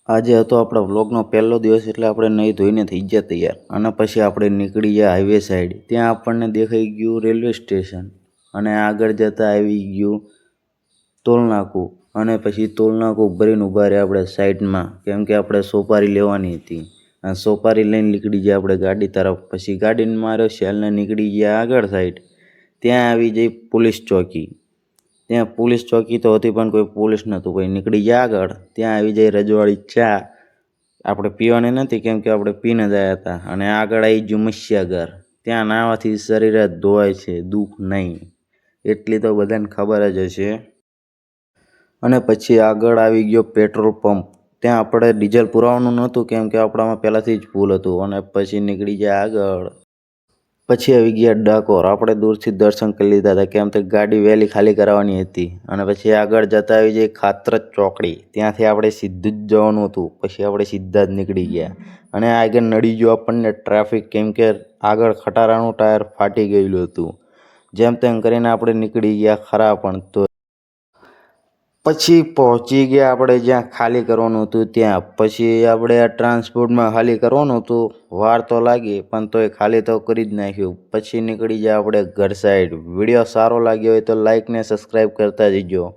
આજે હતો આપણા વ્લોગનો પહેલો દિવસ એટલે આપણે નહીં ધોઈને થઈ ગયા તૈયાર અને પછી આપણે નીકળી ગયા હાઈવે સાઈડ. ત્યાં આપણને દેખાઈ ગયું રેલવે સ્ટેશન અને આગળ જતાં આવી ગયું ટોલનાકું અને પછી ટોલનાકું ભરીને ઊભા રહ્યા આપણે સાઈડમાં, કેમ કે આપણે સોપારી લેવાની હતી અને સોપારી લઈને નીકળી ગયા આપણે ગાડી તરફ. પછી ગાડીને માર્યો સેલને નીકળી ગયા આગળ સાઈડ. ત્યાં આવી જઈ પોલીસ ચોકી. ત્યાં પોલીસ ચોકી તો હતી પણ કોઈ પોલીસ નહોતું. પછી નીકળી ગયા આગળ. ત્યાં આવી જાય રજવાડી ચા. આપણે પીવાની નથી કેમ કે આપણે પીને જ આવ્યા હતા. અને આગળ આવી ગયું મત્સ્યાગર. ત્યાં નાહવાથી શરીર જ ધોવાય છે, દુઃખ નહીં, એટલી તો બધાને ખબર જ હશે. અને પછી આગળ આવી ગયો પેટ્રોલ પંપ. ત્યાં આપણે ડીઝલ પુરાવાનું નહોતું કેમ કે આપણામાં પહેલાંથી જ ફૂલ હતું. અને પછી નીકળી ગયા આગળ. પછી આવી ગયા ડાકોર. આપણે દૂરથી દર્શન કરી લીધા હતા કેમ કે ગાડી વહેલી ખાલી કરાવવાની હતી. અને પછી આગળ જતા આવી જઈ ખાતરજ ચોકડી. ત્યાંથી આપણે સીધું જ જવાનું હતું. પછી આપણે સીધા જ નીકળી ગયા અને આગળ નડી ગયો આપણને ટ્રાફિક કેમ કે આગળ ખટારાનું ટાયર ફાટી ગયેલું હતું. જેમ તેમ કરીને આપણે નીકળી ગયા ખરા પણ તો પછી પહોંચી ગયા આપણે જ્યાં ખાલી કરવાનું હતું ત્યાં. પછી આપણે આ ટ્રાન્સપોર્ટમાં ખાલી કરવાનું હતું. વાર તો લાગી પણ તોય ખાલી તો કરી જ નાખ્યું. પછી નીકળી ગયા આપણે ઘર સાઈડ. વિડીયો સારો લાગ્યો હોય તો લાઈક ને સબસ્ક્રાઈબ કરતા જજો.